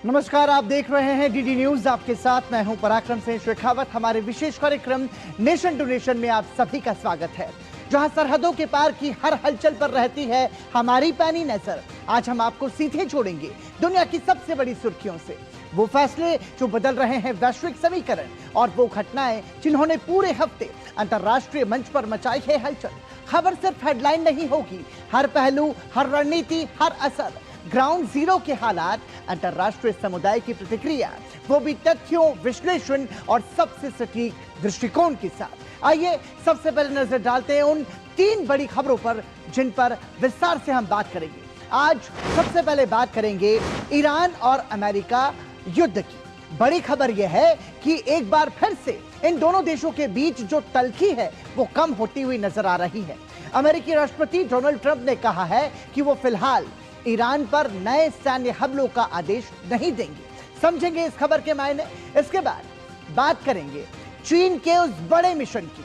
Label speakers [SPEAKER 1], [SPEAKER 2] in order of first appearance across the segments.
[SPEAKER 1] नमस्कार, आप देख रहे हैं डीडी न्यूज। आपके साथ मैं हूं पराक्रम सिंह शेखावत। हमारे विशेष कार्यक्रम नेशन टू नेशन में आप सभी का स्वागत है, जहां सरहदों के पार की हर हलचल पर रहती है हमारी पैनी नजर। आज हम आपको सीधे जोड़ेंगे दुनिया की सबसे बड़ी सुर्खियों से, वो फैसले जो बदल रहे हैं वैश्विक समीकरण, और वो घटनाएं जिन्होंने पूरे हफ्ते अंतर्राष्ट्रीय मंच पर मचाई है हलचल। खबर सिर्फ हेडलाइन नहीं होगी, हर पहलू, हर रणनीति, हर असर, ग्राउंड जीरो के हालात, अंतर्राष्ट्रीय समुदाय की प्रतिक्रिया, वो भी तथ्यों, विश्लेषण और सबसे सटीक दृष्टिकोण के साथ। आइए सबसे पहले नजर डालते हैं उन 3 बड़ी खबरों पर जिन पर विस्तार से हम बात करेंगे। आज सबसे पहले बात करेंगे ईरान और अमेरिका युद्ध की। बड़ी खबर यह है कि एक बार फिर से इन दोनों देशों के बीच जो तल्खी है वो कम होती हुई नजर आ रही है। अमेरिकी राष्ट्रपति डोनाल्ड ट्रंप ने कहा है कि वो फिलहाल ईरान पर नए सैन्य हमलों का आदेश नहीं देंगे। समझेंगे इस खबर के मायने। इसके बाद बात करेंगे चीन के उस बड़े मिशन की।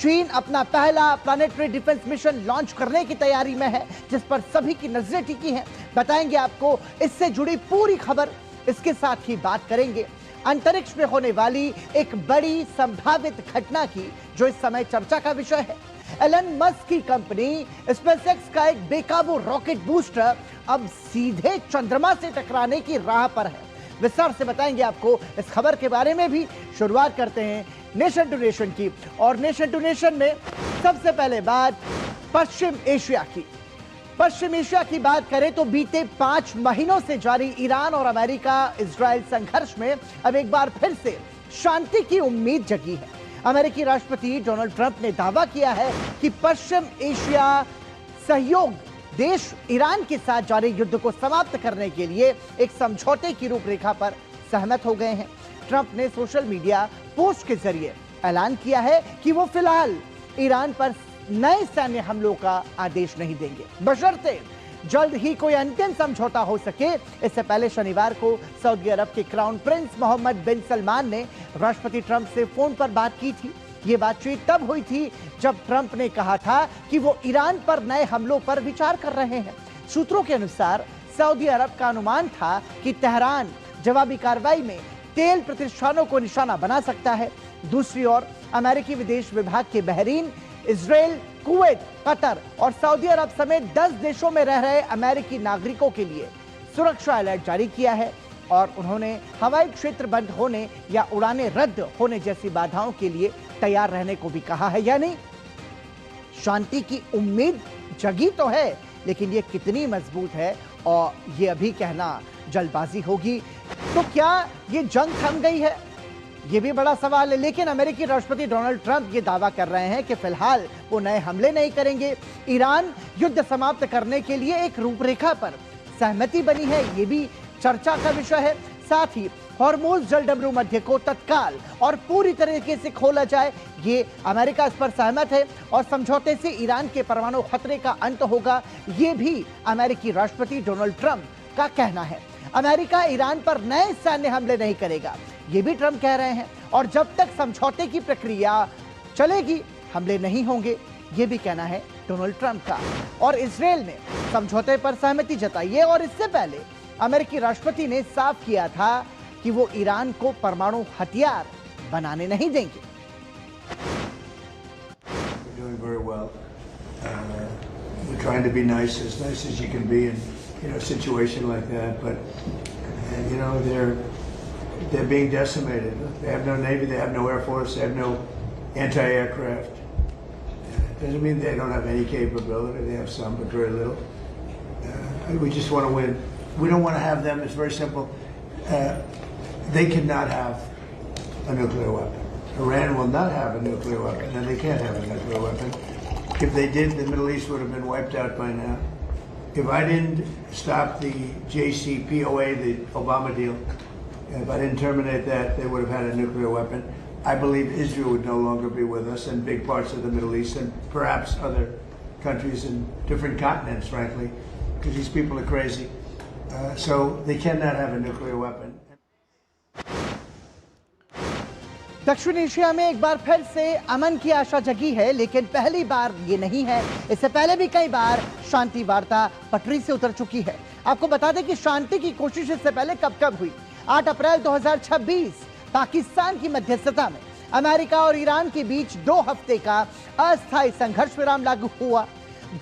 [SPEAKER 1] चीन अपना पहला प्लानेटरी डिफेंस मिशन लॉन्च करने की तैयारी में है, जिस पर सभी की नजरें टिकी हैं। बताएंगे आपको इससे जुड़ी पूरी खबर। इसके साथ ही बात करेंगे अंतरिक्ष में होने वाली एक बड़ी संभावित घटना की, जो इस समय चर्चा का विषय है। एलन मस्क की कंपनी स्पेसएक्स का एक बेकाबू रॉकेट बूस्टर अब सीधे चंद्रमा से टकराने की राह पर है। विस्तार से बताएंगे आपको इस खबर के बारे में भी। शुरुआत करते हैं नेशन टू नेशन की, और नेशन टू नेशन में सबसे पहले बात पश्चिम एशिया की। पश्चिम एशिया की बात करें तो बीते 5 महीनों से जारी ईरान और अमेरिका इजराइल संघर्ष में अब एक बार फिर से शांति की उम्मीद जगी है। अमेरिकी राष्ट्रपति डोनाल्ड ट्रंप ने दावा किया है कि पश्चिम एशिया सहयोग देश ईरान के साथ जारी युद्ध को समाप्त करने के लिए एक समझौते की रूपरेखा पर सहमत हो गए हैं। ट्रंप ने सोशल मीडिया पोस्ट के जरिए ऐलान किया है कि वो फिलहाल ईरान पर नए सैन्य हमलों का आदेश नहीं देंगे, बशर्ते जल्द ही कोई अंतिम समझौता हो सके। इससे पहले शनिवार को सऊदी अरब के क्राउन प्रिंस मोहम्मद बिन सलमान ने राष्ट्रपति ट्रंप से फोन पर बात की थी। ये बातचीत तब हुई थी जब ट्रंप ने कहा था कि वो ईरान पर नए हमलों पर विचार कर रहे हैं। सूत्रों के अनुसार सऊदी अरब का अनुमान था कि तेहरान जवाबी कार्रवाई में तेल प्रतिष्ठानों को निशाना बना सकता है। दूसरी ओर अमेरिकी विदेश विभाग के बहरीन, इजराइल, कुवैत, कतर और सऊदी अरब समेत 10 देशों में रह रहे अमेरिकी नागरिकों के लिए सुरक्षा अलर्ट जारी किया है, और उन्होंने हवाई क्षेत्र बंद होने या उड़ानें रद्द होने जैसी बाधाओं के लिए तैयार रहने को भी कहा है। यानी शांति की उम्मीद जगी तो है, लेकिन ये कितनी मजबूत है और ये अभी कहना जल्दबाजी होगी। तो क्या ये जंग थम गई है, ये भी बड़ा सवाल है। लेकिन अमेरिकी राष्ट्रपति डोनाल्ड ट्रंप ये दावा कर रहे हैं कि फिलहाल वो नए हमले नहीं करेंगे। ईरान युद्ध समाप्त करने के लिए एक रूपरेखा पर सहमति बनी है, ये भी चर्चा का विषय है। साथ ही हॉर्मुज़ जलडमरू मध्य को तत्काल और पूरी तरीके से खोला जाए, ये अमेरिका इस पर सहमत है, और समझौते से ईरान के परमाणु खतरे का अंत होगा, ये भी अमेरिकी राष्ट्रपति डोनाल्ड ट्रंप का कहना है। अमेरिका ईरान पर नए सैन्य हमले नहीं करेगा, ये भी ट्रंप कह रहे हैं, और जब तक समझौते की प्रक्रिया चलेगी हमले नहीं होंगे, ये भी कहना है डोनाल्ड ट्रंप का। और इजराइल ने समझौते पर सहमति जताई है, और इससे पहले अमेरिकी राष्ट्रपति ने साफ किया था कि वो ईरान को परमाणु हथियार बनाने नहीं देंगे।
[SPEAKER 2] We're trying to be nice as you can be in a situation like that, but they're being decimated. They have no navy, they have no air force, they have no anti-aircraft. Doesn't mean they don't have any capability. They have some, but very little. We just want to win. We don't want to have them. It's very simple. They cannot have a nuclear weapon. Iran will not have a nuclear weapon, and they can't have a nuclear weapon. If they did, the Middle East would have been wiped out by now. If I didn't stop the JCPOA, the Obama deal, if I didn't terminate that, they would have had a nuclear weapon. I believe Israel would no longer be with us, and big parts of the Middle East, and perhaps other countries in different continents, frankly, because these people are crazy. So they cannot have a nuclear weapon.
[SPEAKER 1] दक्षिण Asia में एक बार फिर से अमन की आशा जगी है, लेकिन पहली बार ये नहीं है। इससे पहले भी कई बार शांति वार्ता पटरी से उतर चुकी है। आपको बता दें कि शांति की कोशिश इससे पहले कब कब हुई। 8 अप्रैल 2026 पाकिस्तान की मध्यस्थता में अमेरिका और ईरान के बीच 2 हफ्ते का अस्थायी संघर्ष विराम लागू हुआ।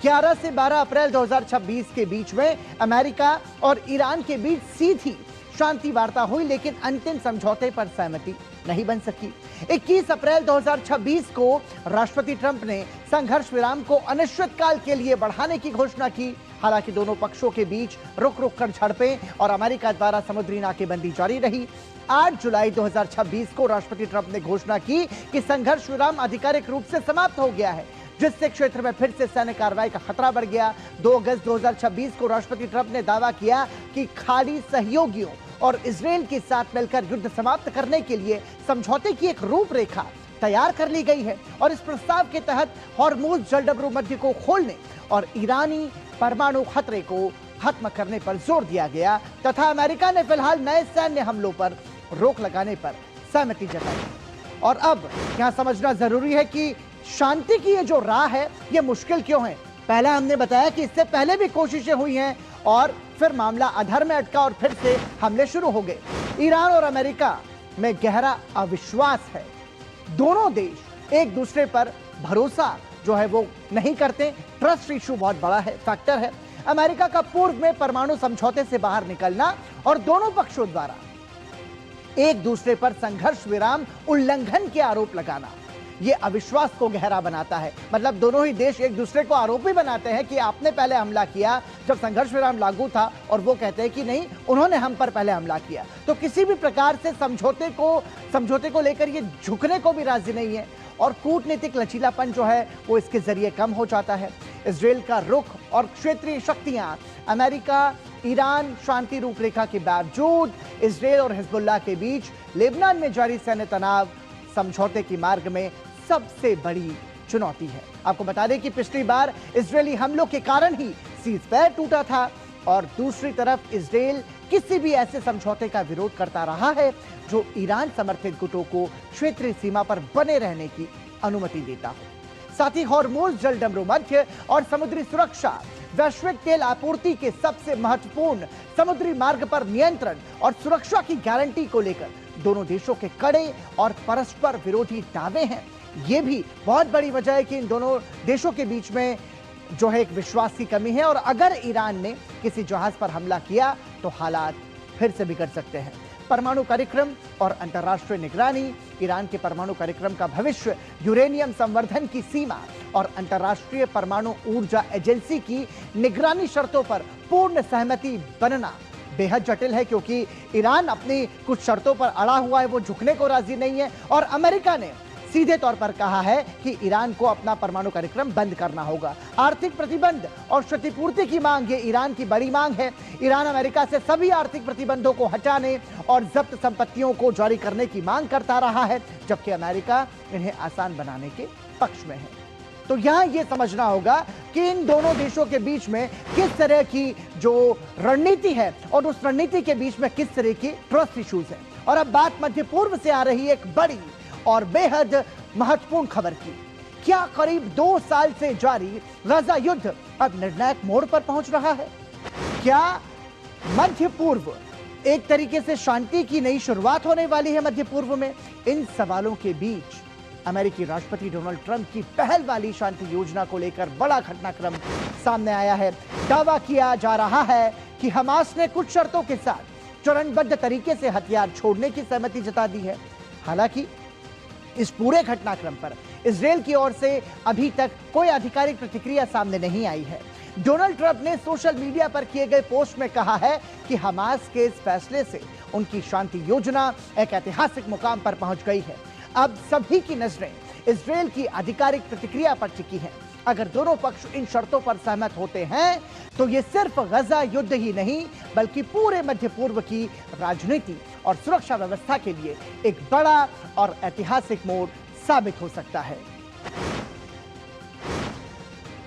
[SPEAKER 1] 11 से 12 अप्रैल 2026 के बीच में अमेरिका और ईरान के बीच सीधी शांति वार्ता हुई, लेकिन अंतिम समझौते पर सहमति नहीं बन सकी। 21 अप्रैल 2026 को राष्ट्रपति ट्रंप ने संघर्ष विराम को अनिश्चितकाल के लिए बढ़ाने की घोषणा की। हालांकि दोनों पक्षों के बीच रुक रुक कर झड़पें और अमेरिका द्वारा समुद्री नाकेबंदी जारी रही। 8 जुलाई 2026 को राष्ट्रपति ट्रंप ने घोषणा की कि संघर्ष विराम आधिकारिक रूप से समाप्त हो गया है, जिससे क्षेत्र में फिर से सैन्य कार्रवाई का खतरा बढ़ गया। 2 अगस्त 2026 को राष्ट्रपति ट्रंप ने दावा किया कि खाड़ी सहयोगियों और इजरायल के साथ मिलकर युद्ध समाप्त करने के लिए समझौते की एक रूपरेखा तैयार कर ली गई है और इस प्रस्ताव के तहत हॉर्मुज़ जलडबरू मध्य को खोलने और ईरानी परमाणु खतरे को खत्म करने पर जोर दिया गया तथा अमेरिका ने फिलहाल नए सैन्य हमलों पर रोक लगाने पर सहमति जताई। और अब यहां समझना जरूरी है कि शांति की ये जो राह है ये मुश्किल क्यों है। पहले हमने बताया कि इससे पहले भी कोशिशें हुई हैं और फिर मामला अधर में अटका और फिर से हमले शुरू हो गए। ईरान और अमेरिका में गहरा अविश्वास है। दोनों देश एक दूसरे पर भरोसा जो है वो नहीं करते। ट्रस्ट इशू बहुत बड़ा है, फैक्टर है। अमेरिका का पूर्व में परमाणु समझौते से बाहर निकलना और दोनों पक्षों द्वारा एक दूसरे पर संघर्ष विराम उल्लंघन के आरोप लगाना, ये अविश्वास को गहरा बनाता है। मतलब दोनों ही देश एक दूसरे को आरोपी बनाते हैं कि आपने पहले हमला किया जब संघर्ष विराम लागू था, और वो कहते हैं कि नहीं, उन्होंने हम पर पहले हमला किया। तो किसी भी प्रकार से समझौते को लेकर ये झुकने को भी राजी नहीं है और कूटनीतिक लचीलापन जो है वो इसके जरिए कम हो जाता है। इजरायल का रुख और क्षेत्रीय शक्तियां अमेरिका ईरान शांति रूपरेखा के बावजूद इजरायल और हिजबुल्लाह के बीच लेबनान में जारी सैन्य तनाव समझौते की मार्ग में सबसे बड़ी चुनौती है। आपको बता दें कि पिछली बार इजरायली हमलों के कारण ही सीजफायर टूटा था और दूसरी तरफ इजरायल किसी भी ऐसे समझौते का विरोध करता रहा है जो ईरान समर्थित गुटों को क्षेत्रीय सीमा पर बने रहने की अनुमति देता हो। साथ ही हॉर्मुज़ जलडमरू मध्य और समुद्री सुरक्षा, वैश्विक तेल आपूर्ति के सबसे महत्वपूर्ण समुद्री मार्ग पर नियंत्रण और सुरक्षा की गारंटी को लेकर दोनों देशों के कड़े और परस्पर विरोधी दावे हैं। ये भी बहुत बड़ी वजह है कि इन दोनों देशों के बीच में जो है एक विश्वास की कमी है और अगर ईरान ने किसी जहाज पर हमला किया तो हालात फिर से बिगड़ सकते हैं। परमाणु कार्यक्रम और अंतर्राष्ट्रीय निगरानी, ईरान के परमाणु कार्यक्रम का भविष्य, यूरेनियम संवर्धन की सीमा और अंतर्राष्ट्रीय परमाणु ऊर्जा एजेंसी की निगरानी शर्तों पर पूर्ण सहमति बनना बेहद जटिल है, क्योंकि ईरान अपनी कुछ शर्तों पर अड़ा हुआ है, वो झुकने को राजी नहीं है। और अमेरिका ने सीधे तौर पर कहा है कि ईरान को अपना परमाणु कार्यक्रम बंद करना होगा। आर्थिक प्रतिबंध और क्षतिपूर्ति की मांग, ये ईरान की बड़ी मांग है। ईरान अमेरिका से सभी आर्थिक प्रतिबंधों को हटाने और जब्त संपत्तियों को जारी करने की मांग करता रहा है, जबकि अमेरिका इन्हें आसान बनाने के पक्ष में है। तो यहां यह समझना होगा कि इन दोनों देशों के बीच में किस तरह की जो रणनीति है और उस रणनीति के बीच में किस तरह की ट्रस्ट इश्यूज है। और अब बात मध्य पूर्व से आ रही एक बड़ी और बेहद महत्वपूर्ण खबर की। क्या करीब 2 साल से जारी गजा युद्ध अब निर्णायक मोड़ पर पहुंच रहा है? क्या मध्य पूर्व एक तरीके से शांति की नई शुरुआत होने वाली है मध्य पूर्व में? इन सवालों के बीच अमेरिकी राष्ट्रपति डोनाल्ड ट्रंप की पहल वाली शांति योजना को लेकर बड़ा घटनाक्रम सामने आया है। दावा किया जा रहा है कि हमास ने कुछ शर्तों के साथ चरणबद्ध तरीके से हथियार छोड़ने की सहमति जता दी है। हालांकि इस पूरे घटनाक्रम पर इजरायल की ओर से अभी तक कोई आधिकारिक प्रतिक्रिया सामने नहीं आई है। डोनाल्ड ट्रंप ने सोशल मीडिया पर किए गए पोस्ट में कहा है कि हमास के इस फैसले से उनकी शांति योजना एक ऐतिहासिक मुकाम पर पहुंच गई है। अब सभी की नजरें इजरायल की आधिकारिक प्रतिक्रिया पर टिकी हैं। अगर दोनों पक्ष इन शर्तों पर सहमत होते हैं तो ये सिर्फ गजा युद्ध ही नहीं बल्कि पूरे मध्य पूर्व की राजनीति और सुरक्षा व्यवस्था के लिए एक बड़ा और ऐतिहासिक मोड़ साबित हो सकता है।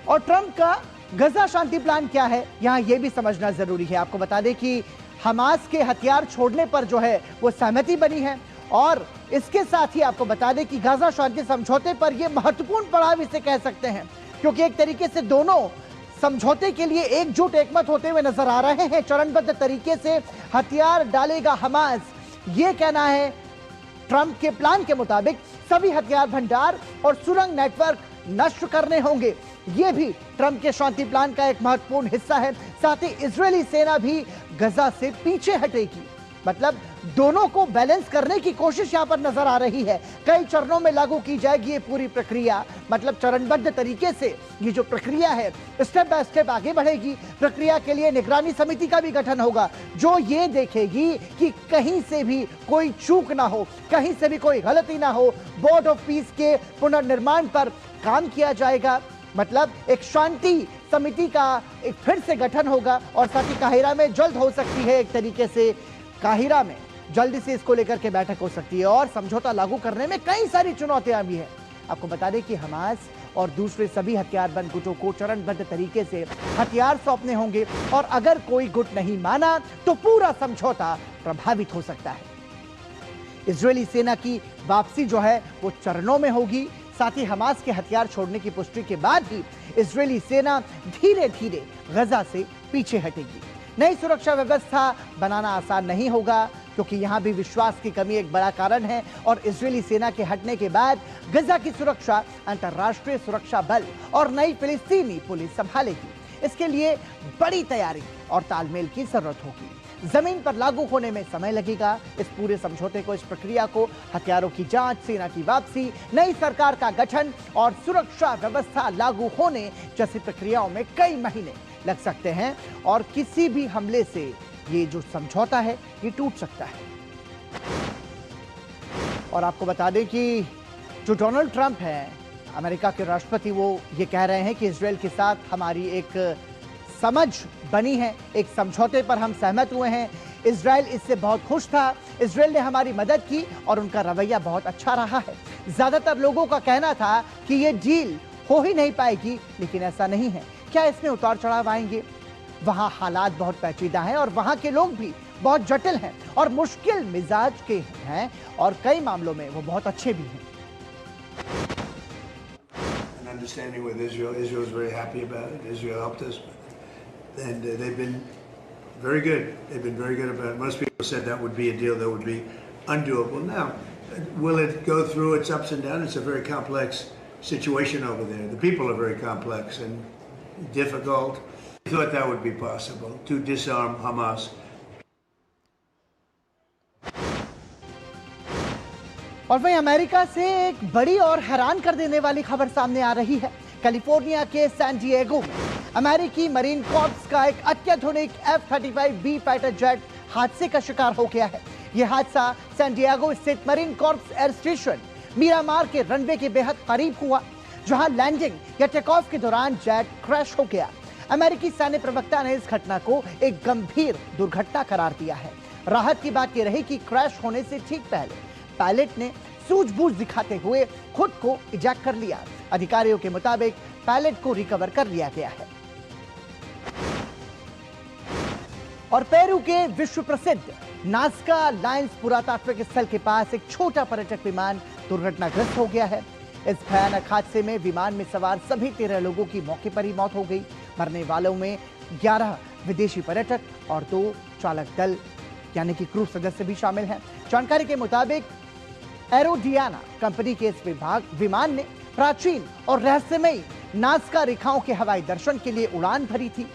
[SPEAKER 1] और ट्रंप का गजा शांति प्लान क्या है, यहां यह भी समझना जरूरी है। आपको बता दें कि हमास के हथियार छोड़ने पर जो है वो सहमति बनी है और इसके साथ ही आपको बता दें कि गाजा शांति समझौते पर यह महत्वपूर्ण पड़ाव इसे कह सकते हैं, क्योंकि एक तरीके से दोनों समझौते के लिए एकजुट एकमत होते हुए नजर आ रहे हैं। चरणबद्ध तरीके से हथियार डालेगा हमास, यह कहना है। ट्रंप के प्लान के मुताबिक सभी हथियार भंडार और सुरंग नेटवर्क नष्ट करने होंगे। यह भी ट्रंप के शांति प्लान का एक महत्वपूर्ण हिस्सा है। साथ ही इजरायली सेना भी गजा से पीछे हटेगी। मतलब दोनों को बैलेंस करने की कोशिश यहां पर नजर आ रही है। कई चरणों में लागू की जाएगी ये पूरी प्रक्रिया। मतलब चरणबद्ध तरीके से ये जो प्रक्रिया है स्टेप बाय स्टेप आगे बढ़ेगी। प्रक्रिया के लिए निगरानी समिति का भी गठन होगा, जो ये देखेगी कि कहीं से भी कोई चूक ना हो, कहीं से भी कोई गलती ना हो। बोर्ड ऑफ पीस के पुनर्निर्माण पर काम किया जाएगा। मतलब एक शांति समिति का एक फिर से गठन होगा और साथ ही काहिरा में जल्द हो सकती है, एक तरीके से काहिरा में जल्दी से इसको लेकर के बैठक हो सकती है। और समझौता लागू करने में कई सारी चुनौतियां भी हैं। आपको बता दें कि हमास और दूसरे सभी हथियारबंद गुटों को चरणबद्ध तरीके से हथियार सौंपने होंगे और अगर कोई गुट नहीं माना तो पूरा समझौता प्रभावित हो सकता है। इजरायली सेना की वापसी जो है वो चरणों में होगी। साथ ही हमास के हथियार छोड़ने की पुष्टि के बाद ही इजरायली सेना धीरे धीरे गजा से पीछे हटेगी। नई सुरक्षा व्यवस्था बनाना आसान नहीं होगा, क्योंकि यहां भी विश्वास की कमी एक बड़ा कारण है। और इजरायली सेना के हटने के बाद गजा की सुरक्षा अंतर्राष्ट्रीय सुरक्षा बल और नई फिलिस्तीनी पुलिस संभालेगी। इसके लिए बड़ी तैयारी और तालमेल की जरूरत होगी। जमीन पर लागू होने में समय लगेगा। इस पूरे समझौते को, इस प्रक्रिया को हथियारों की जांच, सेना की वापसी, नई सरकार का गठन और सुरक्षा व्यवस्था लागू होने जैसी प्रक्रियाओं में कई महीने लग सकते हैं और किसी भी हमले से ये जो समझौता है ये टूट सकता है। और आपको बता दें कि जो डोनाल्ड ट्रंप है, अमेरिका के राष्ट्रपति, वो ये कह रहे हैं कि इजरायल के साथ हमारी एक समझ बनी है, एक समझौते पर हम सहमत हुए हैं। इजरायल इससे बहुत खुश था। इजरायल ने हमारी मदद की और उनका रवैया बहुत अच्छा रहा है। ज्यादातर लोगों का कहना था कि ये डील हो ही नहीं पाएगी, लेकिन ऐसा नहीं है। क्या इसमें उतार चढ़ाव आएंगे? वहां हालात बहुत पेचीदा हैं और वहां के लोग भी बहुत जटिल हैं और मुश्किल मिजाज के हैं और कई मामलों में वो बहुत अच्छे भी हैं।
[SPEAKER 2] An understanding with Israel. Israel is very happy about it. Israel helped us, and they've been very good. They've been very good about it. Most people said that would be a deal that would be undoable. Now, will it go through its ups and downs? It's a very complex situation over there. The people are very complex and difficult. I thought that would be possible to disarm Hamas.
[SPEAKER 1] और वहीं America से एक बड़ी और हैरान कर देने वाली खबर सामने आ रही है। कैलिफोर्निया के सैन डिएगो में अमेरिकी मरीन कॉर्प्स का एक अत्याधुनिक F-35B फाइटर जेट हादसे का शिकार हो गया है। यह हादसा सैन डिएगो स्थित marine corps air station Miramar के रनवे के बेहद करीब हुआ, जहां लैंडिंग या टेक ऑफ के दौरान जेट क्रैश हो गया। अमेरिकी सैन्य प्रवक्ता ने इस घटना को एक गंभीर दुर्घटना करार दिया है। राहत की बात यह रही कि क्रैश होने से ठीक पहले पायलट ने सूझबूझ दिखाते हुए खुद को इजैक्ट कर लिया। अधिकारियों के मुताबिक पायलट को रिकवर कर लिया गया है। और पेरू के विश्व प्रसिद्ध नाजका लायंस पुरातात्विक स्थल के पास एक छोटा पर्यटक विमान दुर्घटनाग्रस्त हो गया है। इस भयानक हादसे में विमान में सवार सभी 13 लोगों की मौके पर ही मौत हो गई। मरने वालों में 11 विदेशी पर्यटक और 2 चालक दल यानी कि क्रू सदस्य भी शामिल हैं। जानकारी के मुताबिक एरोडियाना कंपनी के इस विमान ने प्राचीन और रहस्यमयी नाजका रेखाओं के हवाई दर्शन के लिए उड़ान भरी थी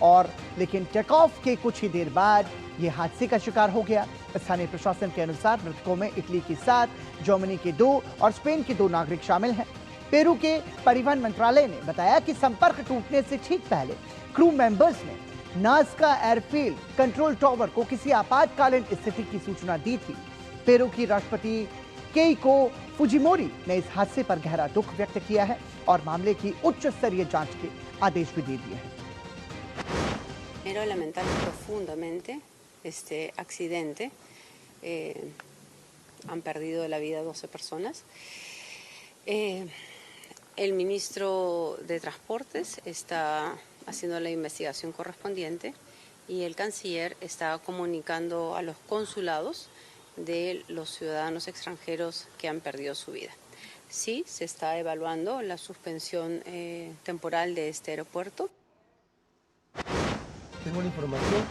[SPEAKER 1] और लेकिन टेक ऑफ के कुछ ही देर बाद यह हादसे का शिकार हो गया। स्थानीय प्रशासन के अनुसार मृतकों में इटली के 7, जर्मनी के 2 और स्पेन के 2 नागरिक शामिल हैं। पेरू के परिवहन मंत्रालय ने बताया कि संपर्क टूटने से ठीक पहले क्रू मेंबर्स ने नाजका एयरफील्ड कंट्रोल टावर को किसी आपातकालीन स्थिति की सूचना दी थी। पेरू की राष्ट्रपति केइको फुजिमोरी ने इस हादसे पर गहरा दुख व्यक्त किया है और मामले की उच्च स्तरीय जांच के आदेश भी दे दिए हैं।
[SPEAKER 3] Quiero lamentar profundamente este accidente. Han perdido la vida 12 personas. El ministro de Transportes está haciendo la investigación correspondiente y el canciller está comunicando a los consulados de los ciudadanos extranjeros que han perdido su vida. Sí, se está evaluando la suspensión temporal de este aeropuerto.
[SPEAKER 4] Tengo la información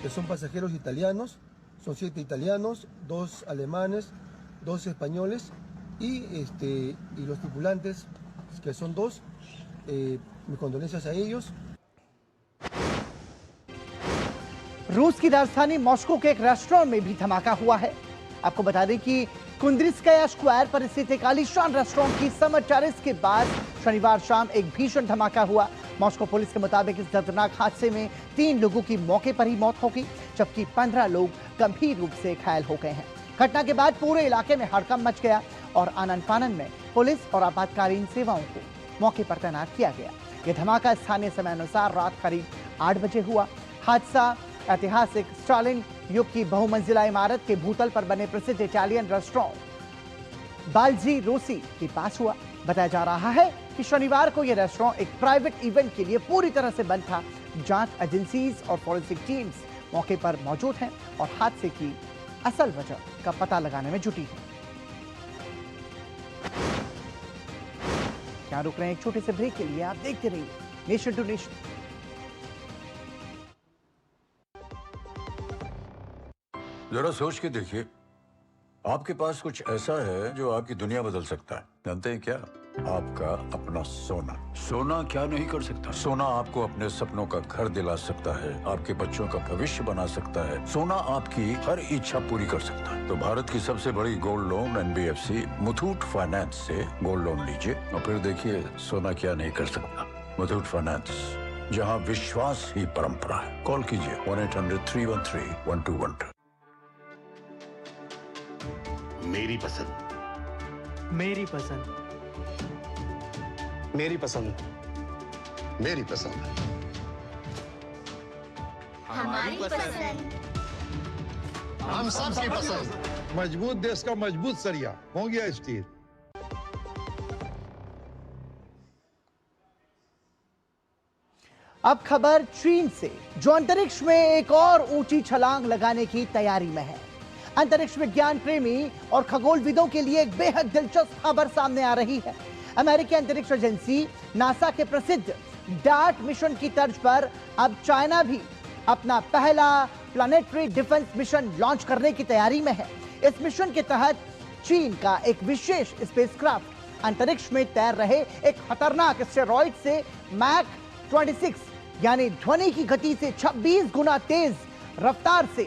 [SPEAKER 4] que son pasajeros italianos, son 7 italianos, 2 alemanes, 2 españoles y los tripulantes, que son 2. Mis condolencias a ellos.
[SPEAKER 1] रूस की राजधानी Moscow के एक restaurant में भी धमाका हुआ है। आपको बता दें कि कुंद्रिस्काया स्क्वायर पर स्थित एक आलीशान रेस्टोरेंट की समर टेरेस के बाद शनिवार शाम एक भीषण धमाका हुआ। मॉस्को पुलिस के मुताबिक इस दर्दनाक हादसे में 3 लोगों की मौके पर ही मौत हो गई, जबकि 15 लोग गंभीर रूप से घायल हो गए हैं। घटना के बाद पूरे इलाके में हड़कंप मच गया और आनन फानन में पुलिस और आपातकालीन सेवाओं को मौके पर तैनात किया गया। यह धमाका स्थानीय समय अनुसार रात करीब 8 बजे हुआ। हादसा ऐतिहासिक स्टालिन युग की बहुमंजिला इमारत के भूतल पर बने प्रसिद्ध इटालियन रेस्टोरेंट बाल्जी रोसी के पास हुआ। बताया जा रहा है कि शनिवार को यह रेस्टोरेंट एक प्राइवेट इवेंट के लिए पूरी तरह से बंद था। जांच एजेंसीज और फॉरेंसिक टीम्स मौके पर मौजूद हैं और हादसे की असल वजह का पता लगाने में जुटी है। यहाँ रुक रहे हैं एक छोटे से ब्रेक के लिए। आप देखते रहिए नेशन टू नेशन।
[SPEAKER 5] जरा सोच के देखिए, आपके पास कुछ ऐसा है जो आपकी दुनिया बदल सकता है। जानते हैं क्या? आपका अपना सोना। सोना क्या नहीं कर सकता? सोना आपको अपने सपनों का घर दिला सकता है, आपके बच्चों का भविष्य बना सकता है। सोना आपकी हर इच्छा पूरी कर सकता है। तो भारत की सबसे बड़ी gold loan NBFC Muthoot finance से गोल्ड लोन लीजिए और फिर देखिए सोना क्या नहीं कर सकता। मुथूट फाइनेंस, जहाँ विश्वास ही परंपरा है। कॉल कीजिए 1-800-313-1212।
[SPEAKER 6] मेरी पसंद,
[SPEAKER 7] मेरी पसंद,
[SPEAKER 6] मेरी पसंद, मेरी पसंद,
[SPEAKER 8] हमारी पसंद,
[SPEAKER 6] हम सबकी पसंद।
[SPEAKER 9] मजबूत देश का मजबूत सरिया हो गया स्टील।
[SPEAKER 1] अब खबर चीन से, जो अंतरिक्ष में एक और ऊंची छलांग लगाने की तैयारी में है। अंतरिक्ष विज्ञान प्रेमी और खगोलविदों के लिए एक बेहद दिलचस्प खबर सामने आ रही है। अमेरिकी अंतरिक्ष एजेंसी नासा के प्रसिद्ध डार्ट मिशन की तर्ज पर अब चाइना भी अपना पहला प्लैनेटरी डिफेंस मिशन लॉन्च करने की तैयारी में है। इस मिशन के तहत चीन का एक विशेष स्पेसक्राफ्ट अंतरिक्ष में तैर रहे एक खतरनाक एस्टेरॉयड से मैक 26 यानी ध्वनि की गति से 26 गुना तेज रफ्तार से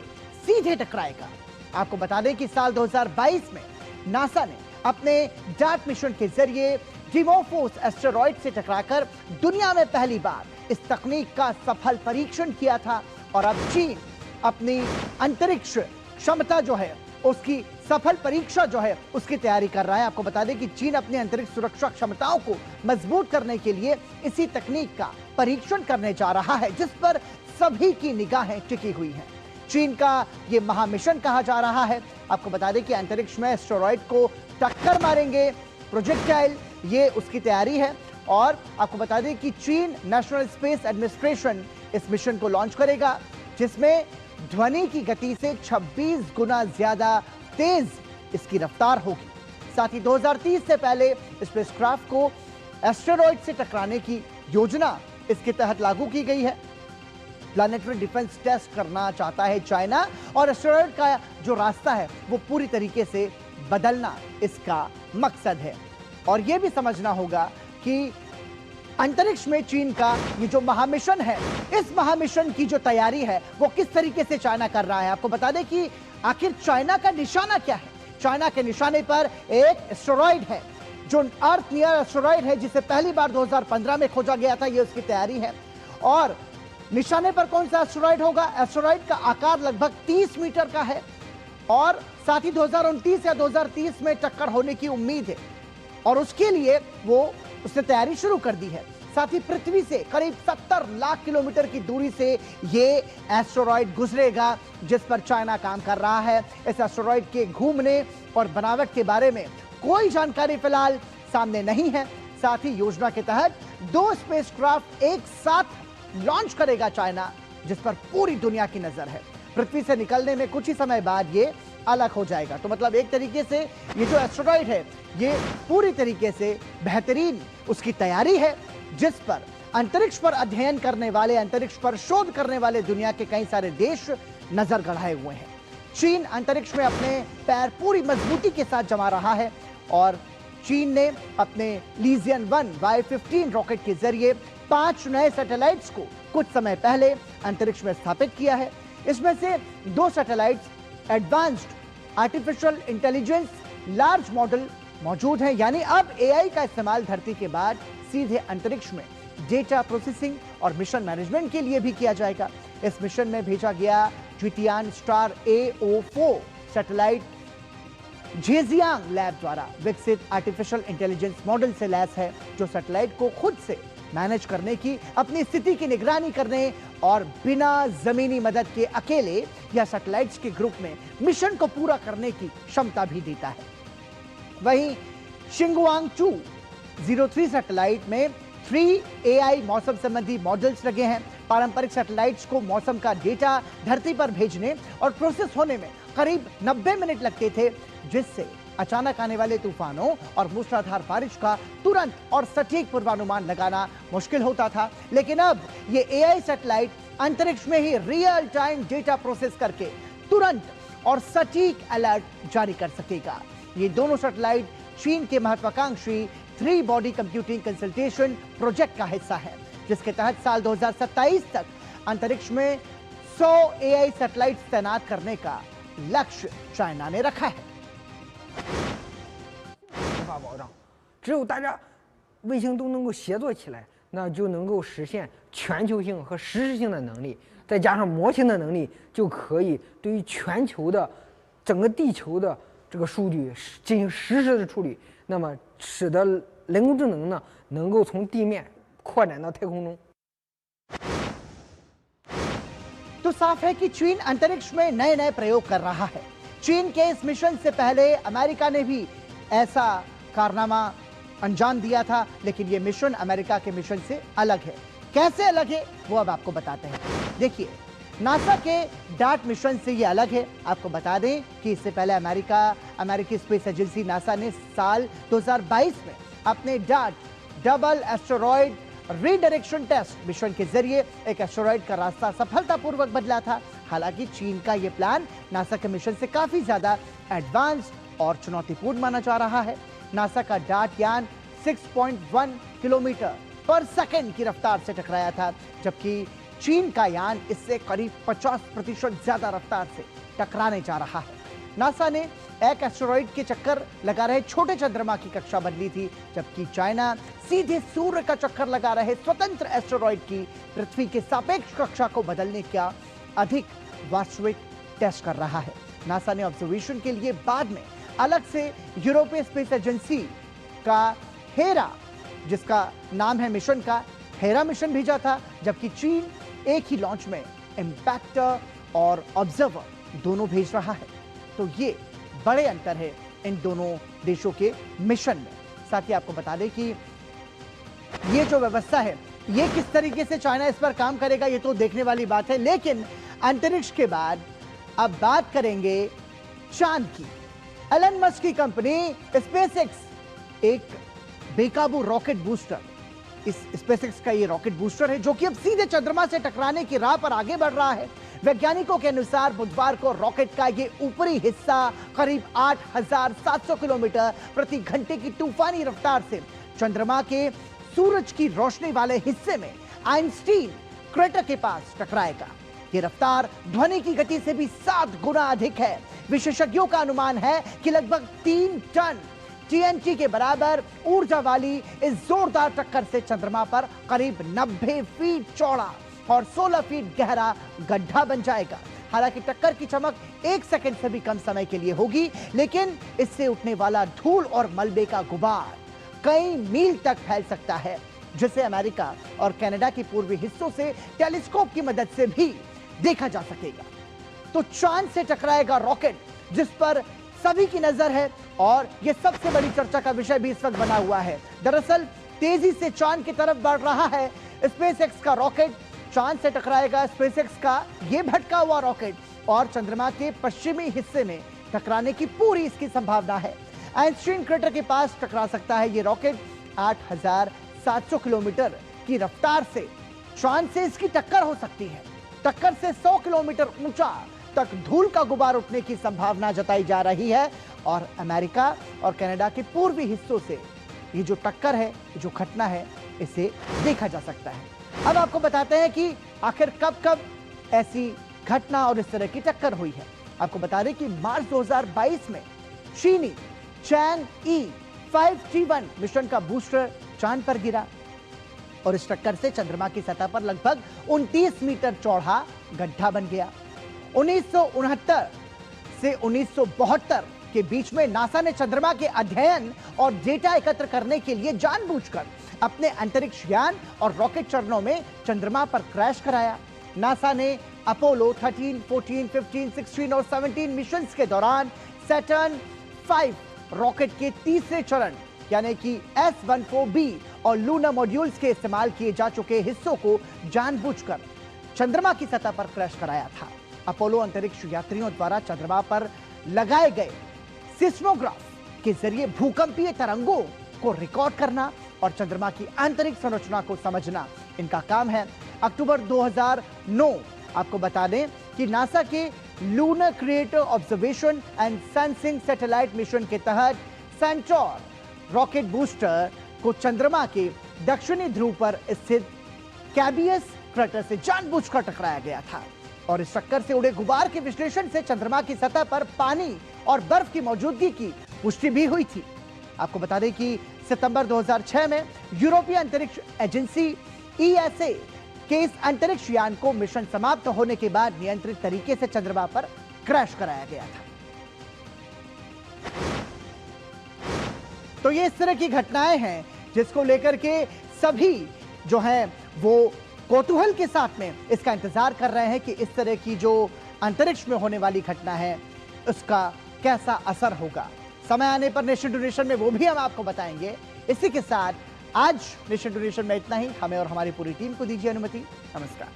[SPEAKER 1] सीधे टकराएगा। आपको बता दें कि साल 2022 में नासा ने अपने डार्ट मिशन के जरिए डिमोफोस एस्टेरॉयड से टकराकर दुनिया में पहली बार इस तकनीक का सफल परीक्षण किया था और अब चीन अपनी अंतरिक्ष क्षमता जो है उसकी सफल परीक्षा जो है उसकी तैयारी कर रहा है। आपको बता दें कि चीन अपनी अंतरिक्ष सुरक्षा क्षमताओं को मजबूत करने के लिए इसी तकनीक का परीक्षण करने जा रहा है, जिस पर सभी की निगाहें टिकी हुई हैं। चीन का ये महामिशन कहा जा रहा है। आपको बता दें कि अंतरिक्ष में एस्टेरॉयड को टक्कर मारेंगे प्रोजेक्टाइल, ये उसकी तैयारी है। और आपको बता दें कि चीन नेशनल स्पेस एडमिनिस्ट्रेशन इस मिशन को लॉन्च करेगा, जिसमें ध्वनि की गति से 26 गुना ज्यादा तेज इसकी रफ्तार होगी। साथ ही 2030 से पहले स्पेसक्राफ्ट को एस्टेरॉयड से टकराने की योजना इसके तहत लागू की गई है। प्लैनेटरी डिफेंस टेस्ट करना चाहता है चाइना और एस्टेरॉयड का जो रास्ता है वो पूरी तरीके से बदलना इसका मकसद है। और यह भी समझना होगा कि अंतरिक्ष में चीन का ये जो महामिशन है, इस महामिशन की जो तैयारी है वो किस तरीके से चाइना कर रहा है। आपको बता दें कि आखिर चाइना का निशाना क्या है। चाइना के निशाने पर एक एस्टेरॉयड है जो अर्थ नियर एस्टेरॉयड है, जिसे पहली बार 2015 में खोजा गया था। ये उसकी तैयारी है। और निशाने पर कौन सा एस्टेरॉयड होगा? एस्टेरॉयड का आकार लगभग 30 मीटर का है और साथ ही 2029 या 2030 में टक्कर होने की उम्मीद है और उसके लिए वो उसने तैयारी शुरू कर दी है। साथ ही पृथ्वी से करीब 70 लाख किलोमीटर की दूरी से ये एस्टेरॉयड गुजरेगा, जिस पर चाइना काम कर रहा है। इस एस्टेरॉयड के घूमने और बनावट के बारे में कोई जानकारी फिलहाल सामने नहीं है। साथ ही योजना के तहत 2 स्पेसक्राफ्ट एक साथ लॉन्च करेगा चाइना, जिस पर पूरी दुनिया की नजर है। पृथ्वी से निकलने में कुछ ही समय बाद ये अलग हो जाएगा। तो मतलब एक तरीके से ये जो एस्टेरॉइड है ये पूरी तरीके से बेहतरीन उसकी तैयारी है, जिस पर अंतरिक्ष पर अध्ययन करने वाले, अंतरिक्ष पर शोध करने वाले दुनिया के कई सारे देश नजर गड़ाए हुए हैं। चीन अंतरिक्ष में अपने पैर पूरी मजबूती के साथ जमा रहा है और चीन ने अपने लीजियन 1 Y-15 रॉकेट के जरिए 5 नए सैटेलाइट्स को कुछ समय पहले अंतरिक्ष में स्थापित किया है। इसमें से 2 satellites advanced artificial intelligence large model मौजूद हैं, यानी अब AI का इस्तेमाल धरती के बाद सीधे अंतरिक्ष में डेटा प्रोसेसिंग और मिशन मैनेजमेंट के लिए भी किया जाएगा। इस मिशन में भेजा गया द्वितीयान star AO4 satellite Zhejiang lab द्वारा विकसित आर्टिफिशियल इंटेलिजेंस मॉडल से लैस है, जो सैटेलाइट को खुद से मैनेज करने की, अपनी स्थिति की निगरानी करने और बिना जमीनी मदद के अकेले या सैटेलाइट्स के ग्रुप में मिशन को पूरा करने की क्षमता भी देता है। वहीं शिंगुआंग-2 03 सैटेलाइट में 3 AI मौसम संबंधी मॉडल्स लगे हैं। पारंपरिक सैटेलाइट्स को मौसम का डेटा धरती पर भेजने और प्रोसेस होने में करीब 90 मिनट लगते थे, जिससे अचानक आने वाले तूफानों और मूसलाधार बारिश का तुरंत और सटीक पूर्वानुमान लगाना मुश्किल होता था। लेकिन अब ये AI सैटेलाइट अंतरिक्ष में ही रियल टाइम डेटा प्रोसेस करके तुरंत और सटीक अलर्ट जारी कर सकेगा। ये दोनों सैटेलाइट चीन के महत्वाकांक्षी 3 बॉडी कंप्यूटिंग कंसल्टेशन प्रोजेक्ट का हिस्सा है, जिसके तहत साल 2027 तक अंतरिक्ष में 100 AI सैटेलाइट तैनात करने का लक्ष्य चाइना ने रखा है।
[SPEAKER 7] 保障，只有大家卫星都能够协作起来，那就能够实现全球性和实时性的能力，再加上模型的能力，就可以对于全球的整个地球的这个数据进行实时的处理，那么使得人工智能呢能够从地面扩展到太空中。
[SPEAKER 1] तो साफ है कि चीन अंतरिक्ष में नए नए प्रयोग कर रहा है। चीन के इस मिशन से पहले अमेरिका ने भी ऐसा कारनामा अंजाम दिया था, लेकिन ये मिशन अमेरिका के मिशन से अलग है। कैसे अलग है वो अब आपको बताते हैं। देखिए, नासा के डार्ट मिशन से ये अलग है। आपको बता दें कि इससे पहले अमेरिकी स्पेस एजेंसी नासा ने साल 2022 में अपने DART double asteroid redirection test mission के जरिए एक एस्टेरॉयड का रास्ता सफलतापूर्वक बदला था। हालांकि चीन का यह प्लान नासा के मिशन से काफी ज्यादा एडवांस और चुनौतीपूर्ण माना जा रहा है। नासा का डार्ट यान 6.1 किलोमीटर पर सेकंड की रफ्तार से टकराया था, जबकि चीन का यान इससे करीब 50% ज्यादा रफ्तार से टकराने जा रहा है। नासा ने एक एस्टेरॉयड के चक्कर लगा रहे छोटे चंद्रमा की कक्षा बदली थी, जबकि चाइना सीधे सूर्य का चक्कर लगा रहे स्वतंत्र एस्टेरॉयड की पृथ्वी के सापेक्ष कक्षा को बदलने का अधिक वास्तविक टेस्ट कर रहा है। नासा ने ऑब्जर्वेशन के लिए बाद में अलग से यूरोपीय स्पेस एजेंसी का हेरा, जिसका नाम है मिशन का, हेरा मिशन भेजा था, जबकि चीन एक ही लॉन्च में इंपैक्टर और ऑब्जर्वर दोनों भेज रहा है। तो ये बड़े अंतर है इन दोनों देशों के मिशन में। साथ ही आपको बता दें कि ये जो व्यवस्था है, ये किस तरीके से चाइना इस पर काम करेगा ये तो देखने वाली बात है। लेकिन अंतरिक्ष के बाद अब बात करेंगे चांद की। एलन मस्क की कंपनी स्पेसएक्स एक बेकाबू रॉकेट बूस्टर, इस स्पेसएक्स का ये रॉकेट बूस्टर है जो कि अब सीधे चंद्रमा से टकराने की राह पर आगे बढ़ रहा है। वैज्ञानिकों के अनुसार बुधवार को रॉकेट का ये ऊपरी हिस्सा करीब 8,700 किलोमीटर प्रति घंटे की तूफानी रफ्तार से चंद्रमा के सूरज की रोशनी वाले हिस्से में आइंस्टीन क्रेटर के पास टकराएगा। ये रफ्तार ध्वनि की गति से भी 7 गुना अधिक है। विशेषज्ञों का अनुमान है कि लगभग 3 टन TNT के बराबर ऊर्जा वाली इस जोरदार टक्कर से चंद्रमा पर करीब 90 फीट चौड़ा और 16 फीट गहरा गड्ढा बन जाएगा। हालांकि टक्कर की चमक 1 सेकंड से भी कम समय के लिए होगी, लेकिन इससे उठने वाला धूल और मलबे का गुबार कई मील तक फैल सकता है, जिसे अमेरिका और कनाडा के पूर्वी हिस्सों से टेलीस्कोप की मदद से भी देखा जा सकेगा। तो चांद से टकराएगा रॉकेट, जिस पर सभी की नजर है और यह सबसे बड़ी चर्चा का विषय भी इस वक्त बना हुआ है। दरअसल तेजी से चांद की तरफ बढ़ रहा है स्पेसएक्स का रॉकेट। चांद से टकराएगा स्पेसएक्स का यह भटका हुआ रॉकेट और चंद्रमा के पश्चिमी हिस्से में टकराने की पूरी इसकी संभावना है। आइंस्टीन क्रेटर के पास टकरा सकता है ये रॉकेट 8,700 किलोमीटर की रफ्तार से। चांद से इसकी टक्कर हो सकती है। टक्कर से 100 किलोमीटर ऊंचा तक धूल का गुबार उठने की संभावना जताई जा रही है और अमेरिका और कनाडा के पूर्वी हिस्सों से ये जो टक्कर है, जो घटना है, इसे देखा जा सकता है। अब आपको बताते हैं कि आखिर कब कब ऐसी घटना और इस तरह की टक्कर हुई है। आपको बता दें कि मार्च 2022 में चीनी चैंग ई 5T1 मिशन का बूस्टर चांद पर गिरा और इस टक्कर से चंद्रमा की सतह पर लगभग 29 मीटर चौड़ा गड्ढा बन गया। 1969 से 1972 के बीच में नासा ने चंद्रमा के अध्ययन और डेटा एकत्र करने के लिए जानबूझकर अपने अंतरिक्ष यान और रॉकेट चरणों में चंद्रमा पर क्रैश कराया। नासा ने अपोलो 13, 14, 15, 16 और 17 मिशंस के दौरान सैटर्न 5 रॉकेट के तीसरे चरण यानी कि S-14B और लूना मॉड्यूल्स के इस्तेमाल किए जा चुके हिस्सों को जानबूझकर चंद्रमा की सतह पर क्रैश कराया था। अपोलो अंतरिक्ष यात्रियों द्वारा चंद्रमा पर लगाए गए सिस्मोग्राफ के जरिए भूकंपीय तरंगों को रिकॉर्ड करना और चंद्रमा की आंतरिक संरचना को समझना इनका काम है। अक्टूबर 2009 आपको बता दें कि नासा के lunar creator observation and sensing satellite mission के तहत सेंटोर रॉकेट बूस्टर को चंद्रमा के दक्षिणी ध्रुव पर स्थित कैबियस क्रेटर से जानबूझकर टकराया गया था और इस टक्कर से उड़े गुबार के विश्लेषण से चंद्रमा की सतह पर पानी और बर्फ की मौजूदगी की पुष्टि भी हुई थी। आपको बता दें कि सितंबर 2006 में यूरोपीय अंतरिक्ष एजेंसी ESA के इस अंतरिक्ष यान को मिशन समाप्त होने के बाद नियंत्रित तरीके से चंद्रमा पर क्रैश कराया गया था। तो ये इस तरह की घटनाएं हैं जिसको लेकर के सभी जो हैं वो कौतूहल के साथ में इसका इंतजार कर रहे हैं कि इस तरह की जो अंतरिक्ष में होने वाली घटना है उसका कैसा असर होगा। समय आने पर नेशन टू नेशन में वो भी हम आपको बताएंगे। इसी के साथ आज नेशन टू नेशन में इतना ही। हमें और हमारी पूरी टीम को दीजिए अनुमति। नमस्कार।